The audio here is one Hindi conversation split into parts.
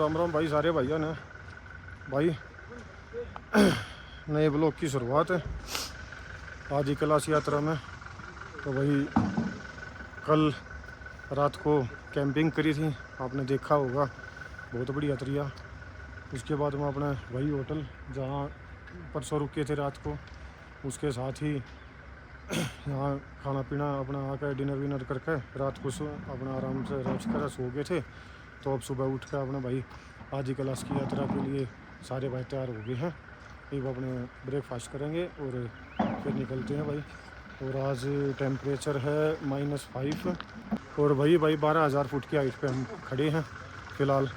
राम राम भाई सारे भाइयों ने। भाई नए ब्लॉग की शुरुआत है आज ही कैलाश यात्रा में। तो भाई कल रात को कैंपिंग करी थी, आपने देखा होगा, बहुत बढ़िया तरीका। उसके बाद में अपने वही होटल जहाँ परसों रुके थे रात को, उसके साथ ही यहाँ खाना पीना अपना आकर डिनर विनर करके रात को अपना आराम से रेस्ट कर सो गए थे। तो अब सुबह उठ कर अपने भाई आज ही कैलाश की यात्रा के लिए सारे भाई तैयार हो गए हैं। अब अपने ब्रेकफास्ट करेंगे और फिर निकलते हैं भाई। और आज टेम्परेचर है -5 और भाई 12,000 फुट की हाइट पे हम खड़े हैं फ़िलहाल।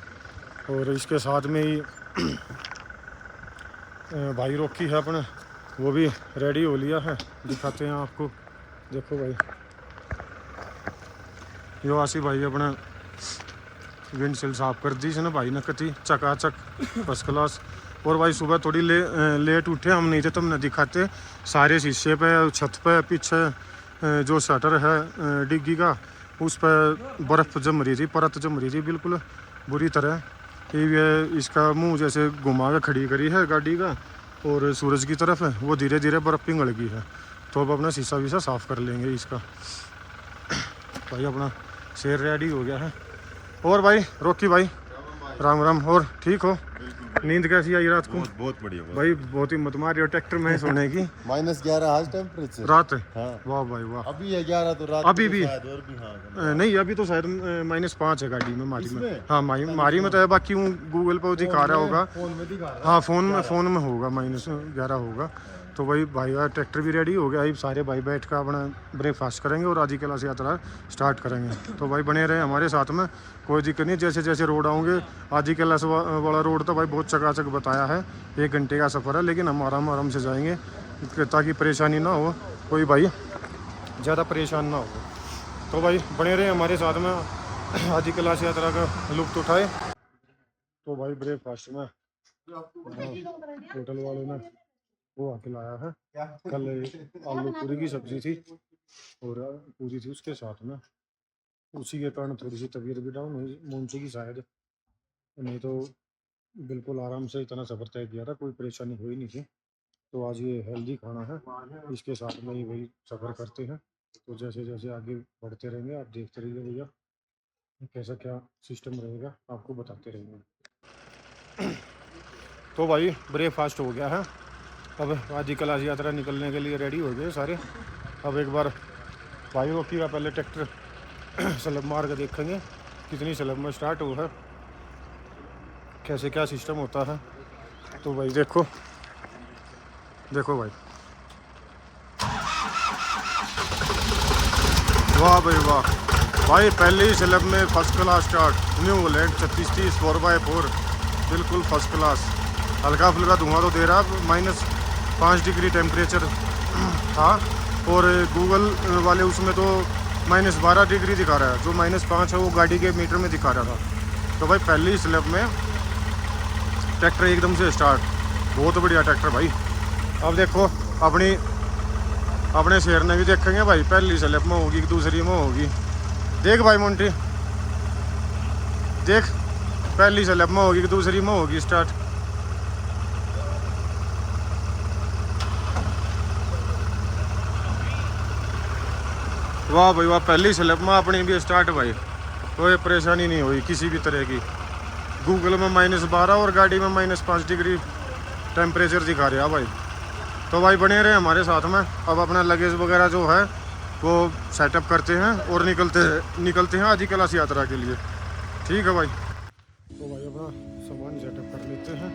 और इसके साथ में ही भाई रॉकी है अपने, वो भी रेडी हो लिया है, दिखाते हैं आपको। देखो भाई यो आसी भाई अपना विंडशील साफ कर दी इसने भाई ने कती चकाचक फर्स्ट क्लास। और भाई सुबह थोड़ी लेट उठे हम, नहीं थे तो हमने दिखाते सारे शीशे पे छत पे पीछे जो शटर है डिग्गी का उस पर बर्फ़ जम रही थी, परत जम रही थी बिल्कुल बुरी तरह। ये इसका मुंह जैसे घुमा के खड़ी करी है गाड़ी का और सूरज की तरफ है, वो धीरे धीरे बर्फ़ पिघल गई है। तो अब अपना शीशा वीसा साफ़ कर लेंगे इसका। भाई अपना शेर रेडी हो गया है। और भाई रॉकी भाई राम राम, और ठीक हो? नींद कैसी आई रात को? बहुत बढ़िया भाई बहुत ही मत मारियो ट्रैक्टर में सोने की। -11 आज टेम्परेचर रात है? हाँ। वाह भाई वाह। अभी है 11 तो रात अभी भी? शायद और भी हाँ। नहीं अभी तो शायद -5 है गाड़ी में, मारी में। इसमें? हाँ मारी में तो है, बाकी वो गूगल पर दिखा रहा होगा। फोन में दिखा रहा हाँ फ़ोन में होगा -11 होगा। तो भाई का ट्रैक्टर भी रेडी हो गया। अब सारे भाई बैठ कर अपना ब्रेकफास्ट करेंगे और आज ही कैलाश यात्रा स्टार्ट करेंगे। तो भाई बने रहे हमारे साथ में, कोई दिक्कत नहीं। जैसे जैसे रोड आऊँगे, आज ही कैलाश वाला रोड तो भाई बहुत चकाचक बताया है, 1 घंटे का सफ़र है, लेकिन हम आराम से जाएंगे ताकि परेशानी ना हो, कोई भाई ज़्यादा परेशान ना हो। तो भाई बने रहे हमारे साथ में, आज ही कैलाश यात्रा का लुत्फ़ उठाए। तो भाई ब्रेकफास्ट में होटल वालों ने वो आके लाया है, कल आलू पूरी की सब्जी थी और पूरी थी उसके साथ में। उसी के कारण थोड़ी सी तबीयत भी डाउन हुई मुंशी की शायद, नहीं तो बिल्कुल आराम से इतना सफ़र तय किया था, कोई परेशानी हुई नहीं थी। तो आज ये हेल्दी खाना है, इसके साथ में ही वही सफ़र करते हैं। तो जैसे जैसे आगे बढ़ते रहेंगे आप देखते रहिए भैया, कैसा क्या सिस्टम रहेगा आपको बताते रहेंगे। तो भाई ब्रेकफास्ट हो गया है, अब आज ही कैलाश यात्रा निकलने के लिए रेडी हो गए सारे। अब एक बार भाई रॉकी का पहले ट्रैक्टर स्लैब मार के देखेंगे कितनी स्लैब में स्टार्ट हुआ है, कैसे क्या सिस्टम होता है। तो भाई देखो भाई, वाह भाई वाह। भाई पहले ही स्लैब में first class start, new Holland 3630 4x4 बिल्कुल फर्स्ट क्लास। हल्का फुल्का धुआं तो दे रहा, -5 डिग्री टेम्परेचर था और गूगल वाले उसमें तो -12 डिग्री दिखा रहा है, जो -5 है वो गाड़ी के मीटर में दिखा रहा था। तो भाई पहले ही स्लैब में ट्रैक्टर एकदम से स्टार्ट, बहुत बढ़िया ट्रैक्टर भाई। अब देखो अपने शेर ने भी देखेंगे भाई, पहली स्लैब में होगी कि दूसरी में होगी। देख भाई मोंटी देख, पहली स्लैब में होगी कि दूसरी में होगी स्टार्ट। वाह भाई वाह, पहली स्लैब में अपनी भी स्टार्ट भाई, कोई परेशानी नहीं हुई किसी भी तरह की। गूगल में -12 और गाड़ी में -5 डिग्री टेम्परेचर दिखा रहा भाई। तो भाई बने रहे हमारे साथ में, अब अपना लगेज वगैरह जो है वो सेटअप करते हैं और निकलते हैं आज ही कैलाश यात्रा के लिए। ठीक है भाई। तो भाई अपना सामान सेटअप कर लेते हैं।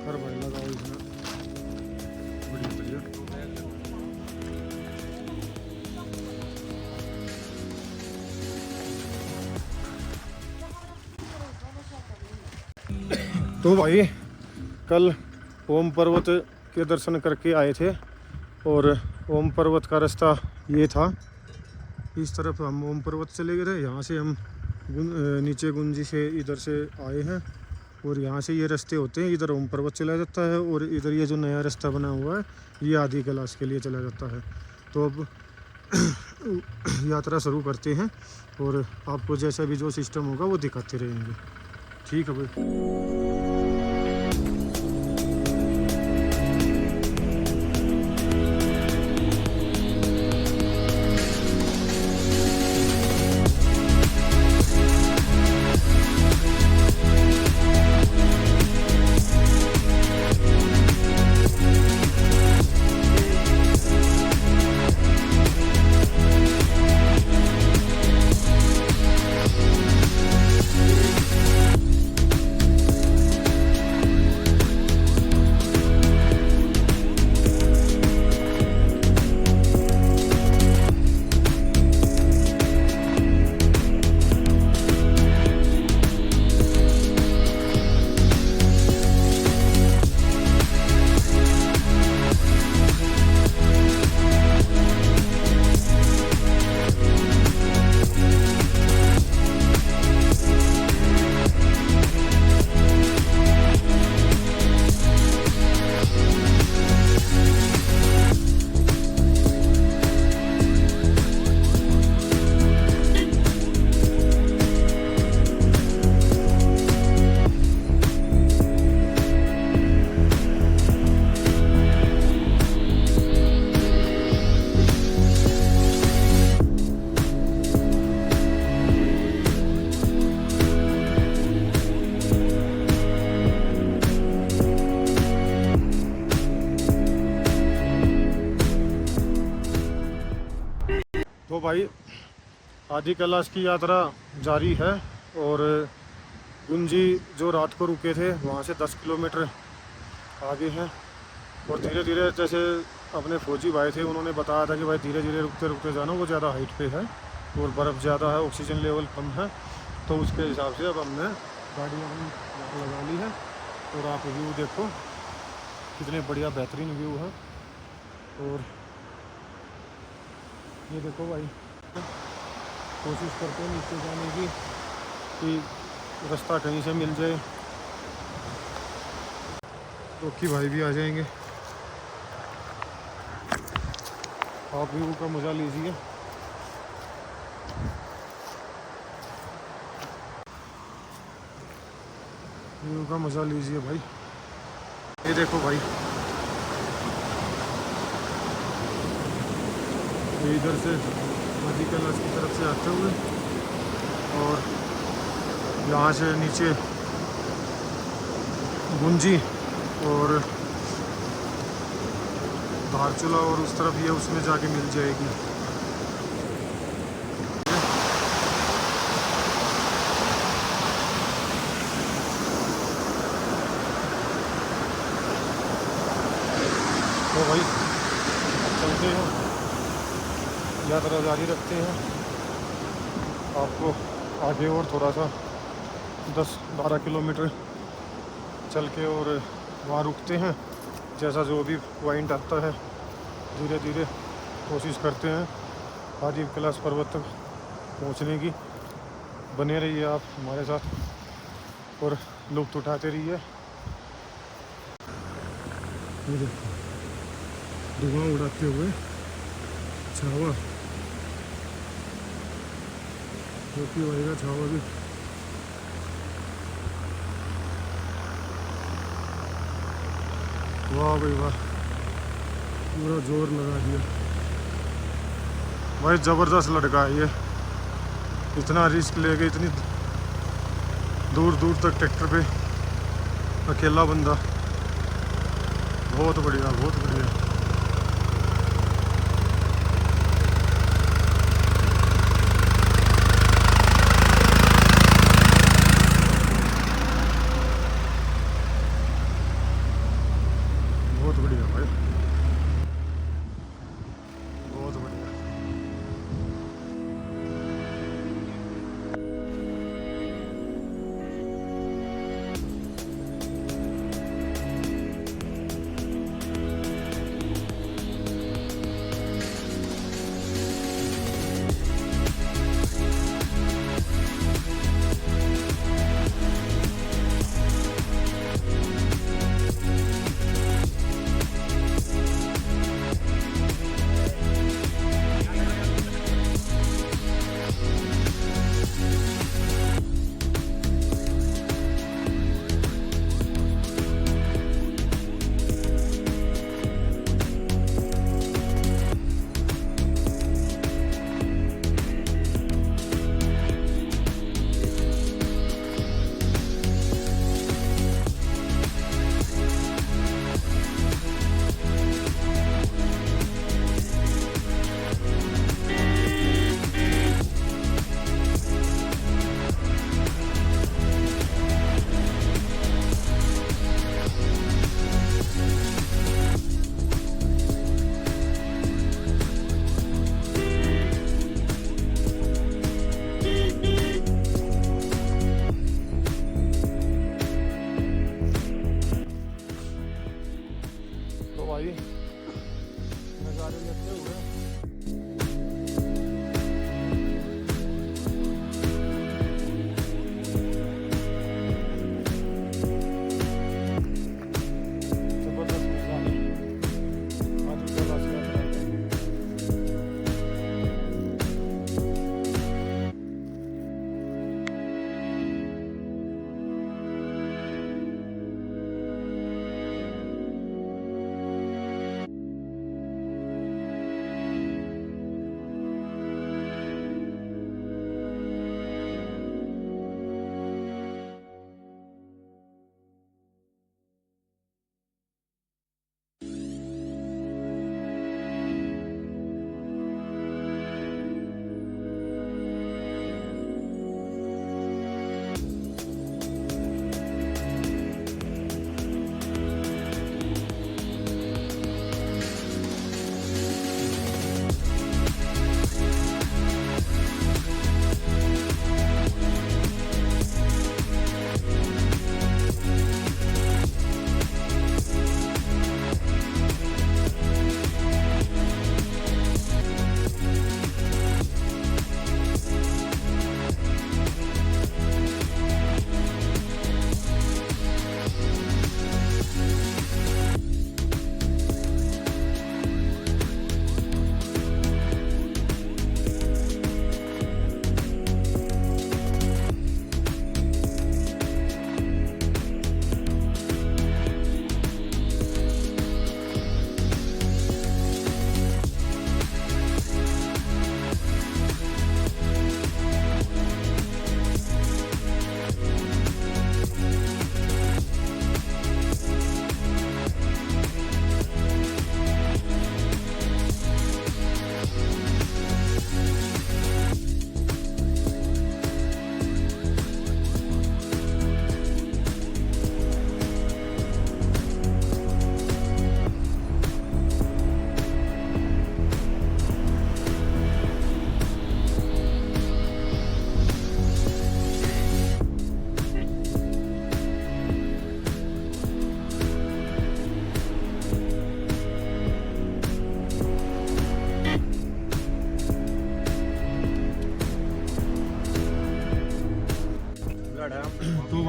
हर भाई लगाओ इसमें बढ़िया। तो भाई कल ओम पर्वत के दर्शन करके आए थे और ओम पर्वत का रास्ता ये था, इस तरफ हम ओम पर्वत चले गए थे। यहाँ से हम नीचे गुंजी से इधर से आए हैं और यहाँ से ये रास्ते होते हैं, इधर ओम पर्वत चला जाता है और इधर ये जो नया रास्ता बना हुआ है ये आदि कैलाश के लिए चला जाता है। तो अब यात्रा शुरू करते हैं और आपको जैसा भी जो सिस्टम होगा वो दिखाते रहेंगे। ठीक है भाई। तो भाई आदि कैलाश की यात्रा जारी है और गुंजी जो रात को रुके थे वहाँ से 10 किलोमीटर आगे हैं और धीरे धीरे जैसे अपने फौजी भाई थे उन्होंने बताया था कि भाई धीरे धीरे रुकते रुकते जाना, वो ज़्यादा हाइट पे है और बर्फ़ ज़्यादा है, ऑक्सीजन लेवल कम है। तो उसके हिसाब से अब हमने गाड़ी लगा ली है और आप व्यू देखो कितने बढ़िया बेहतरीन व्यू है। और ये देखो भाई कोशिश करते हैं नीचे जाने की कि रास्ता कहीं से मिल जाए। रोकी भाई भी आ जाएंगे, आप व्यू का मज़ा लीजिए। व्यू का मज़ा लीजिए भाई। ये देखो भाई ये इधर से आदि कैलाश की तरफ से आते हुए और यहाँ से नीचे गुंजी और धारचूला और उस तरफ ये उसमें जाके मिल जाएगी। तो भाई चलते हैं, यात्रा जारी रखते हैं। आपको आगे और थोड़ा सा 10-12 किलोमीटर चल के और वहाँ रुकते हैं। जैसा जो भी पॉइंट आता है धीरे धीरे कोशिश करते हैं आदि कैलाश पर्वत तक पहुँचने की। बने रहिए आप हमारे साथ और लुत्फ़ उठाते रहिए। धुआं उड़ाते हुए छावा, रोकी भाई का छावा भी वाह भाई वाह, पूरा जोर लगा दिया भाई। ज़बरदस्त लड़का है ये, इतना रिस्क लेके इतनी दूर दूर तक ट्रैक्टर पे अकेला बंदा, बहुत बढ़िया बहुत बढ़िया। बहुत बढ़िया भाई, बहुत बढ़िया।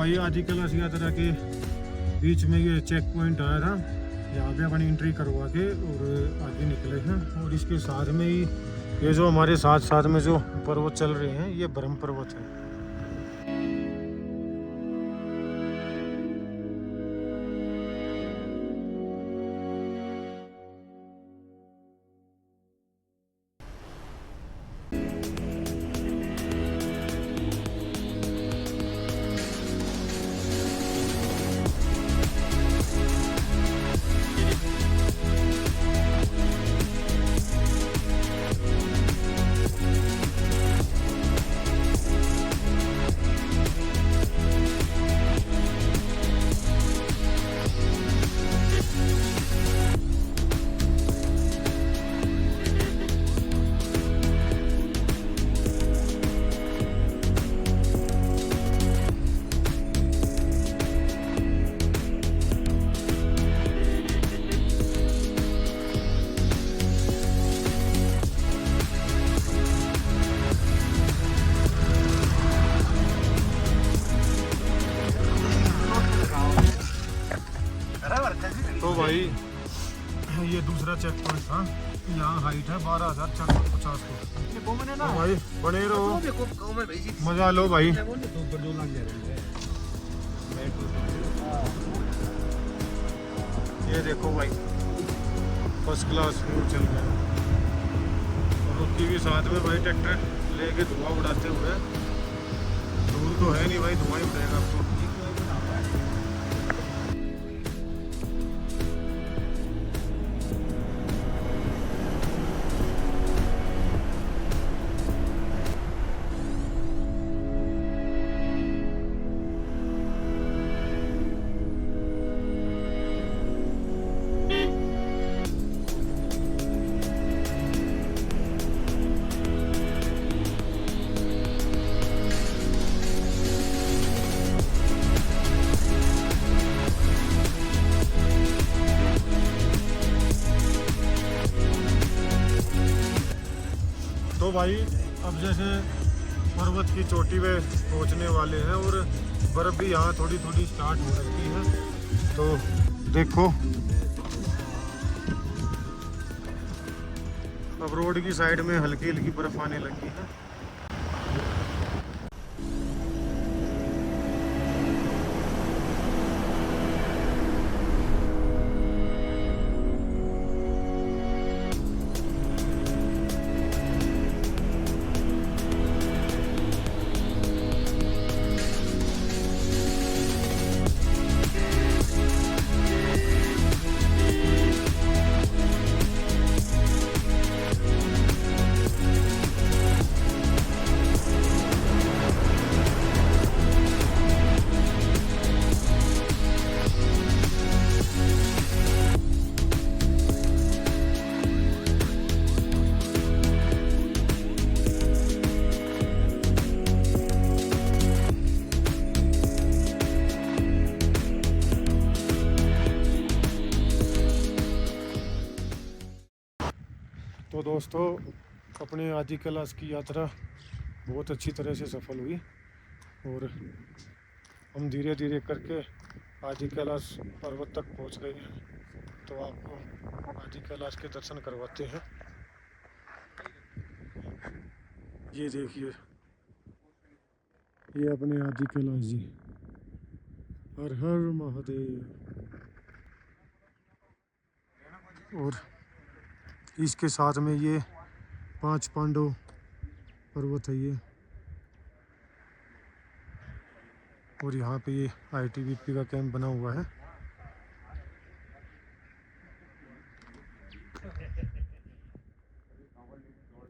भाई आदि कैलाश यात्रा के बीच में ये चेक पॉइंट आया था, यहाँ पे अपनी एंट्री करवा के और आगे निकले हैं। और इसके साथ में ही ये जो हमारे साथ साथ में जो पर्वत चल रहे हैं ये ब्रह्म पर्वत है। तो भाई ये दूसरा चेक पॉइंट था, यहाँ हाइट है 12,450 फुट। तो भाई बने रहो, मजा लो भाई। ये देखो भाई फर्स्ट क्लास व्यू चल रहा है, और रुकी भी साथ में भाई ट्रैक्टर लेके धुआं उड़ाते हुए। दूर तो है नहीं भाई, धुआं ही उड़ेगा आपको। तो भाई अब जैसे पर्वत की चोटी पे पहुंचने वाले हैं, और बर्फ़ भी यहाँ थोड़ी थोड़ी स्टार्ट हो रही है। तो देखो अब रोड की साइड में हल्की हल्की बर्फ़ आने लगी है। तो दोस्तों अपने आदि कैलाश की यात्रा बहुत अच्छी तरह से सफल हुई, और हम धीरे धीरे करके आदि कैलाश पर्वत तक पहुंच गए हैं। तो आपको आदि कैलाश के दर्शन करवाते हैं। ये देखिए, ये अपने आदि कैलाश जी। हर हर महादेव। और इसके साथ में ये 5 पांडव पर्वत है ये, और यहाँ पे ये ITBP का कैंप बना हुआ है।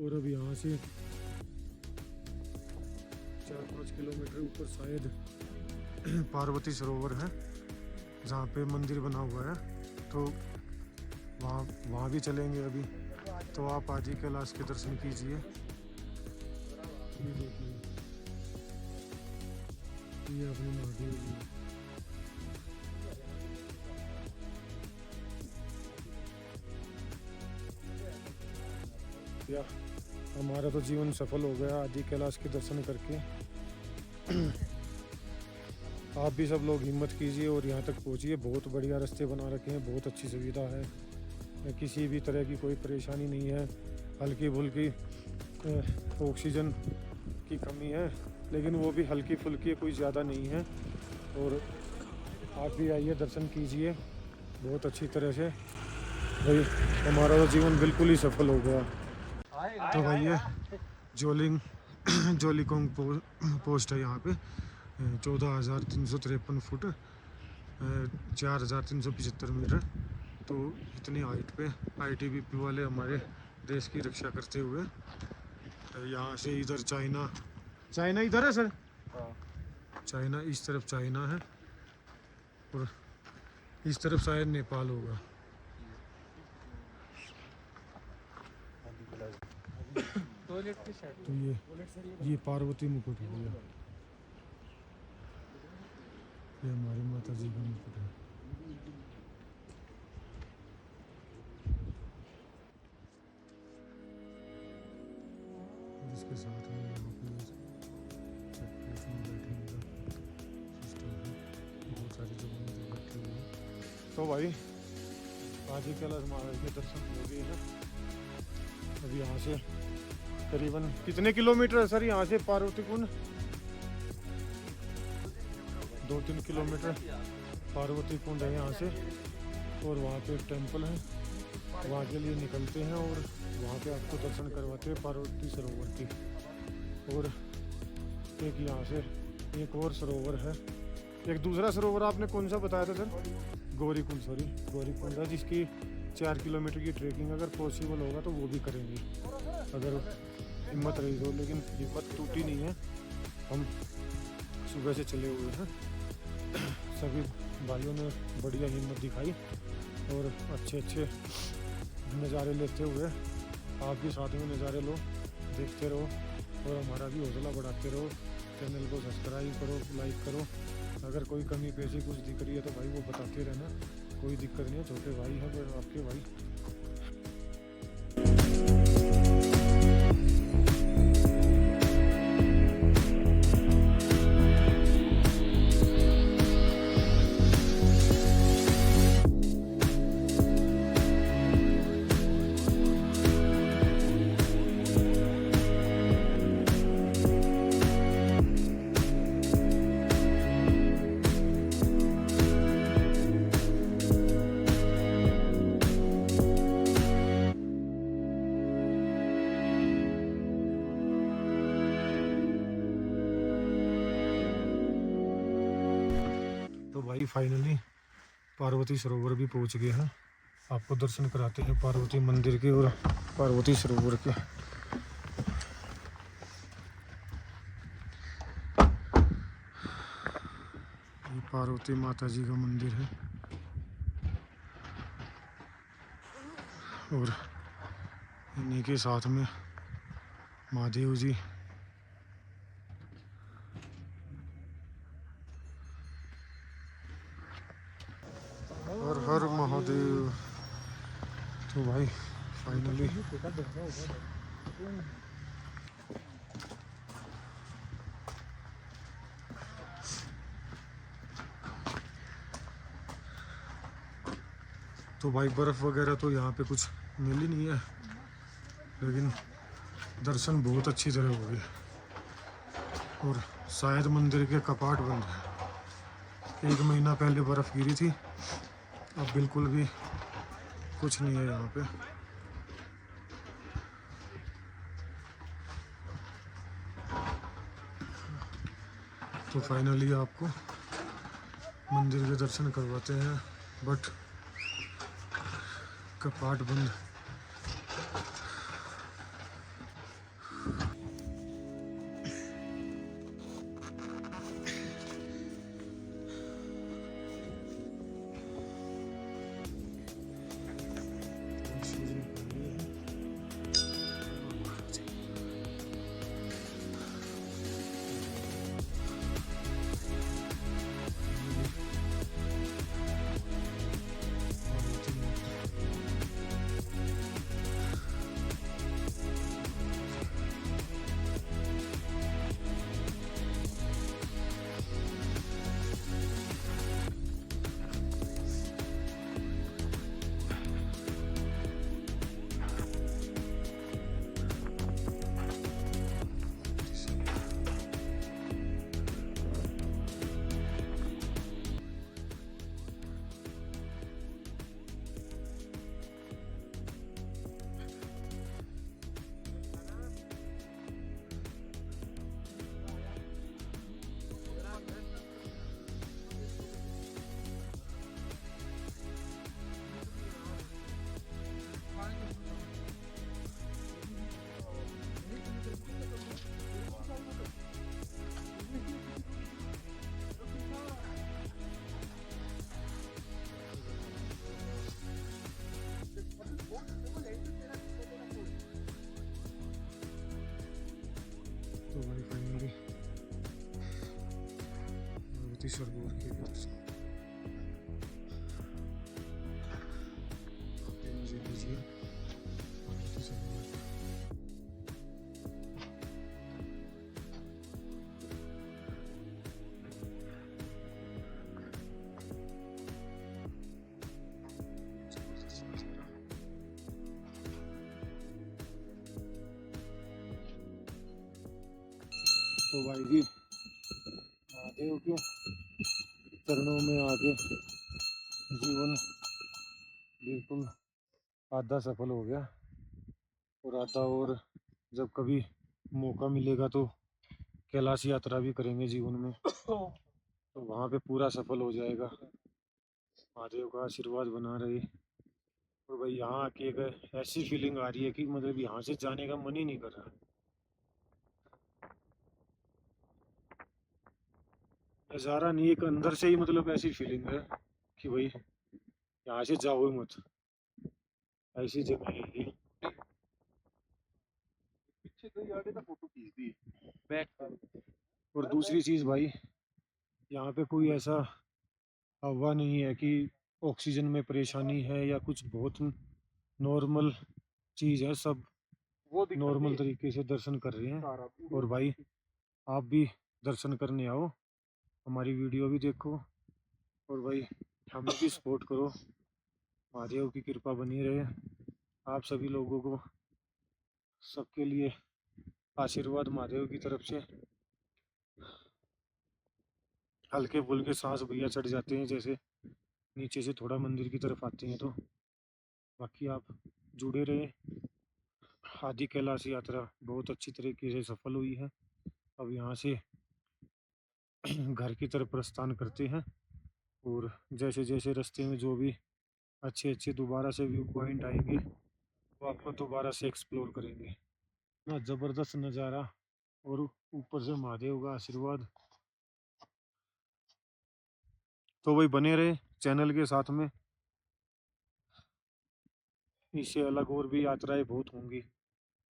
और अब यहाँ से 4-5 किलोमीटर ऊपर शायद पार्वती सरोवर है, जहाँ पे मंदिर बना हुआ है। तो वहाँ भी चलेंगे अभी। तो आप आदि कैलाश के दर्शन कीजिए। ये देखिए, ये अपने महादेव जी। या हमारा तो जीवन सफल हो गया आदि कैलाश के दर्शन करके। आप भी सब लोग हिम्मत कीजिए और यहाँ तक पहुँचिए। बहुत बढ़िया रास्ते बना रखे हैं, बहुत अच्छी सुविधा है, किसी भी तरह की कोई परेशानी नहीं है। हल्की फुल्की ऑक्सीजन की कमी है, लेकिन वो भी हल्की फुल्की है, कोई ज़्यादा नहीं है। और आप भी आइए, दर्शन कीजिए बहुत अच्छी तरह से। भाई हमारा तो जीवन बिल्कुल ही सफल हो गया। तो भाई ये जोलीकोंग पोस्ट है यहाँ पे, 14,353 फुट, 4,375 मीटर। तो इतनी हाइट पे आईटीबीपी वाले हमारे देश की रक्षा करते हुए, यहाँ से इधर चाइना इधर है सर, चाइना इस तरफ चाइना है और इस तरफ शायद नेपाल होगा। तो ये पार्वती मुकुट है भैया, ये हमारी माता जी का मुकुट है। और इसके साथ में यहाँ पे चेकपोस्ट में बैठने का सिस्टम है, बहुत सारी जगहों में बैठे हुए हैं। तो भाई आज ही कैलाश महाराज के दर्शन हो गए हैं। अब यहाँ से करीबन कितने किलोमीटर है सर यहाँ से पार्वती कुंड? 2-3 किलोमीटर पार्वती कुंड है यहाँ से। और वहाँ पे एक टेंपल है, वहाँ के लिए निकलते हैं और वहाँ पे आपको दर्शन करवाते हैं पार्वती सरोवर की। और एक यहाँ से एक और सरोवर है, एक दूसरा सरोवर आपने कौन सा बताया था सर? गौरीकुंड, सॉरी गौरीकुंड है, जिसकी 4 किलोमीटर की ट्रैकिंग अगर पॉसिबल होगा तो वो भी करेंगे अगर हिम्मत रही तो। लेकिन हिम्मत टूटी नहीं है, हम सुबह से चले हुए हैं। सभी भाइयों ने बढ़िया हिम्मत दिखाई और अच्छे अच्छे नज़ारे लेते हुए आप भी साथ में नज़ारे लो, देखते रहो और हमारा भी हौसला बढ़ाते रहो। चैनल को सब्सक्राइब करो, लाइक करो। अगर कोई कमी पेशी कुछ दिख रही है तो भाई वो बताते रहना, कोई दिक्कत नहीं है, छोटे भाई हैं पर आपके भाई। तो भाई फाइनली पार्वती सरोवर भी पहुंच गए हैं। आपको दर्शन कराते हैं पार्वती मंदिर के और पार्वती सरोवर के। ये पार्वती माता जी का मंदिर है और इन्हीं के साथ में महादेव जी। हर हर महादेव। तो भाई फाइनली तो भाई बर्फ़ वगैरह तो यहाँ पे कुछ मिल ही नहीं है, लेकिन दर्शन बहुत अच्छी तरह हो गए। और शायद मंदिर के कपाट बंद है। 1 महीना पहले बर्फ़ गिरी थी, अब बिल्कुल भी कुछ नहीं है यहाँ पे। तो फाइनली आपको मंदिर के दर्शन करवाते हैं, बट कपाट बंद। भक्ति सरगोर के दर्शन मुझे लीजिए। भक्ति सरगोर तो भाई जी महादेव के चरणों में आके जीवन बिल्कुल आधा सफल हो गया, और आधा और जब कभी मौका मिलेगा तो कैलाश यात्रा भी करेंगे जीवन में, तो वहाँ पे पूरा सफल हो जाएगा। महादेव का आशीर्वाद बना रहे। और भाई यहाँ आके एक ऐसी फीलिंग आ रही है कि मतलब यहाँ से जाने का मन ही नहीं कर रहा। नज़ारा नहीं, एक अंदर से ही मतलब ऐसी फीलिंग है कि भाई यहाँ से जाओ ही मत, ऐसी जगह है ये। पीछे तो यार ना फोटो खींच दी बैक। और दूसरी चीज़ भाई, यहाँ पे कोई ऐसा हवा नहीं है कि ऑक्सीजन में परेशानी है या कुछ, बहुत नॉर्मल चीज़ है, सब वो नॉर्मल तरीके से दर्शन कर रहे हैं। और भाई आप भी दर्शन करने आओ, हमारी वीडियो भी देखो, और भाई हमें भी सपोर्ट करो। महादेव की कृपा बनी रहे आप सभी लोगों को, सबके लिए आशीर्वाद महादेव की तरफ से। हल्के फुल्के सांस भैया चढ़ जाते हैं जैसे नीचे से थोड़ा मंदिर की तरफ आते हैं तो। बाकी आप जुड़े रहे। आदि कैलाश यात्रा बहुत अच्छी तरीके से सफल हुई है। अब यहाँ से घर की तरफ प्रस्थान करते हैं, और जैसे जैसे रास्ते में जो भी अच्छे अच्छे दोबारा से व्यू पॉइंट आएंगे वो आपको दोबारा से एक्सप्लोर करेंगे ना। ज़बरदस्त नज़ारा, और ऊपर से महादेव का आशीर्वाद। तो वही बने रहे चैनल के साथ में, इससे अलग और भी यात्राएं बहुत होंगी,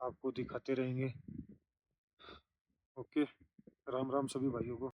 आपको दिखाते रहेंगे। ओके, राम राम सभी भाइयों को।